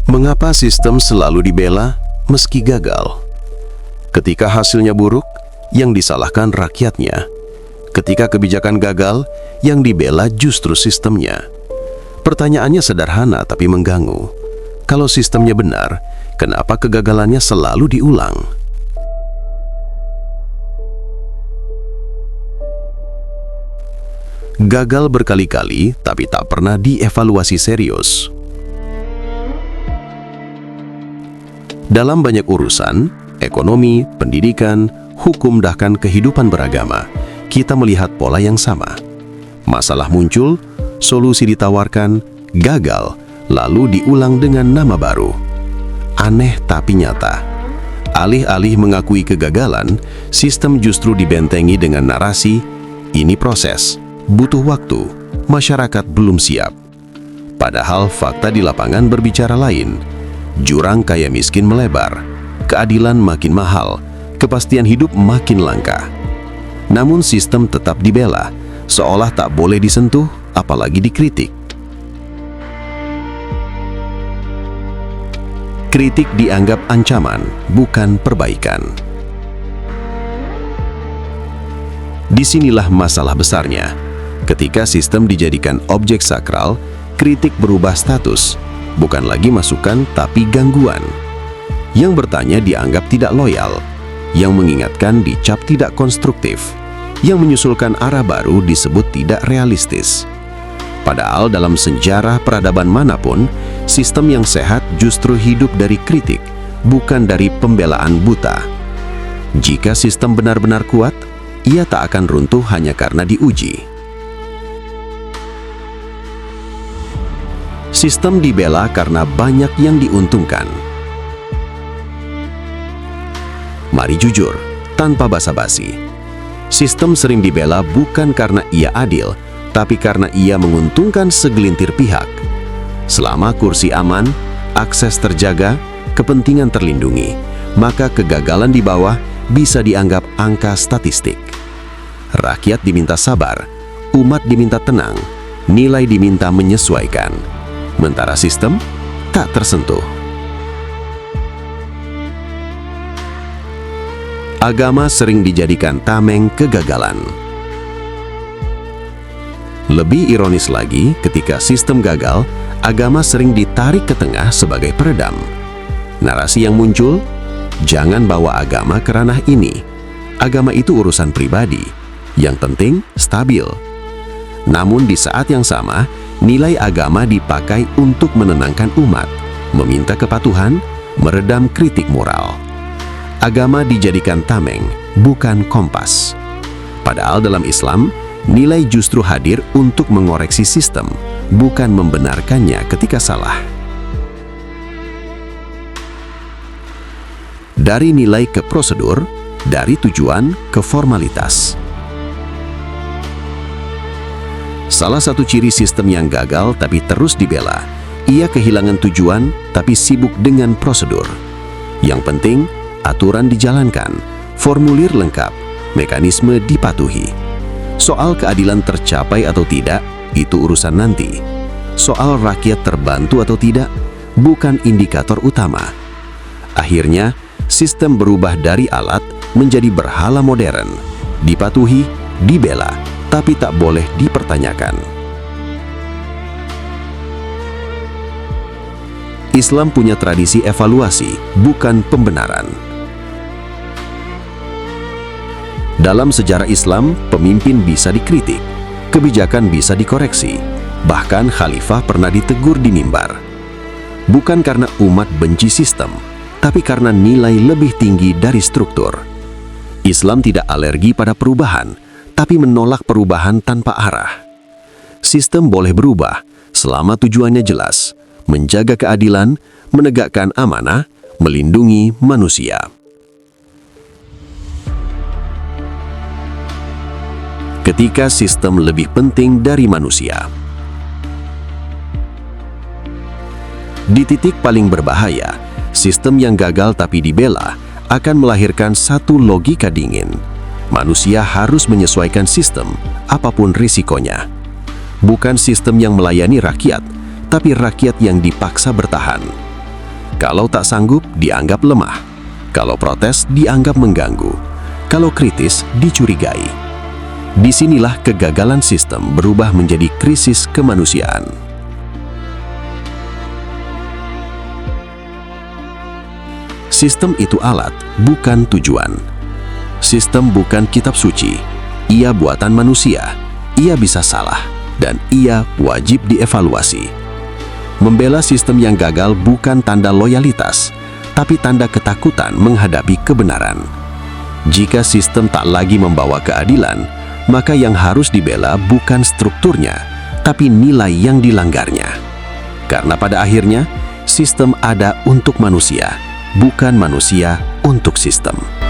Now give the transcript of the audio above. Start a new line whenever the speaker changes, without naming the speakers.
Mengapa sistem selalu dibela meski gagal? Ketika hasilnya buruk, yang disalahkan rakyatnya. Ketika kebijakan gagal, yang dibela justru sistemnya. Pertanyaannya sederhana tapi mengganggu. Kalau sistemnya benar, kenapa kegagalannya selalu diulang? Gagal berkali-kali, tapi tak pernah dievaluasi serius. Dalam banyak urusan, ekonomi, pendidikan, hukum, bahkan kehidupan beragama, kita melihat pola yang sama. Masalah muncul, solusi ditawarkan, gagal, lalu diulang dengan nama baru. Aneh tapi nyata. Alih-alih mengakui kegagalan, sistem justru dibentengi dengan narasi, ini proses, butuh waktu, masyarakat belum siap. Padahal fakta di lapangan berbicara lain. Jurang kaya miskin melebar, keadilan makin mahal, kepastian hidup makin langka. Namun sistem tetap dibela, seolah tak boleh disentuh, apalagi dikritik. Kritik dianggap ancaman, bukan perbaikan. Disinilah masalah besarnya. Ketika sistem dijadikan objek sakral, kritik berubah status. Bukan lagi masukan, tapi gangguan. Yang bertanya dianggap tidak loyal, yang mengingatkan dicap tidak konstruktif, yang menyusulkan arah baru disebut tidak realistis. Padahal dalam sejarah peradaban manapun, sistem yang sehat justru hidup dari kritik, bukan dari pembelaan buta. Jika sistem benar-benar kuat, ia tak akan runtuh hanya karena diuji. Sistem dibela karena banyak yang diuntungkan. Mari jujur, tanpa basa-basi. Sistem sering dibela bukan karena ia adil, tapi karena ia menguntungkan segelintir pihak. Selama kursi aman, akses terjaga, kepentingan terlindungi, maka kegagalan di bawah bisa dianggap angka statistik. Rakyat diminta sabar, umat diminta tenang, nilai diminta menyesuaikan. Sementara sistem tak tersentuh. Agama sering dijadikan tameng kegagalan. Lebih ironis lagi, ketika sistem gagal, agama sering ditarik ke tengah sebagai peredam. Narasi yang muncul, jangan bawa agama ke ranah ini. Agama itu urusan pribadi, yang penting stabil. Namun di saat yang sama, nilai agama dipakai untuk menenangkan umat, meminta kepatuhan, meredam kritik moral. Agama dijadikan tameng, bukan kompas. Padahal dalam Islam, nilai justru hadir untuk mengoreksi sistem, bukan membenarkannya ketika salah. Dari nilai ke prosedur, dari tujuan ke formalitas. Salah satu ciri sistem yang gagal tapi terus dibela, ia kehilangan tujuan tapi sibuk dengan prosedur. Yang penting, aturan dijalankan, formulir lengkap, mekanisme dipatuhi. Soal keadilan tercapai atau tidak, itu urusan nanti. Soal rakyat terbantu atau tidak, bukan indikator utama. Akhirnya, sistem berubah dari alat menjadi berhala modern, dipatuhi, dibela, tapi tak boleh dipertanyakan. Islam punya tradisi evaluasi, bukan pembenaran. Dalam sejarah Islam, pemimpin bisa dikritik, kebijakan bisa dikoreksi, bahkan khalifah pernah ditegur di mimbar. Bukan karena umat benci sistem, tapi karena nilai lebih tinggi dari struktur. Islam tidak alergi pada perubahan, tapi menolak perubahan tanpa arah. Sistem boleh berubah selama tujuannya jelas, menjaga keadilan, menegakkan amanah, melindungi manusia. Ketika sistem lebih penting dari manusia. Di titik paling berbahaya, sistem yang gagal tapi dibela akan melahirkan satu logika dingin. Manusia harus menyesuaikan sistem, apapun risikonya. Bukan sistem yang melayani rakyat, tapi rakyat yang dipaksa bertahan. Kalau tak sanggup, dianggap lemah. Kalau protes, dianggap mengganggu. Kalau kritis, dicurigai. Disinilah kegagalan sistem berubah menjadi krisis kemanusiaan. Sistem itu alat, bukan tujuan. Sistem bukan kitab suci. Ia buatan manusia. Ia bisa salah, dan ia wajib dievaluasi. Membela sistem yang gagal bukan tanda loyalitas, tapi tanda ketakutan menghadapi kebenaran. Jika sistem tak lagi membawa keadilan, maka yang harus dibela bukan strukturnya, tapi nilai yang dilanggarnya. Karena pada akhirnya, sistem ada untuk manusia, bukan manusia untuk sistem.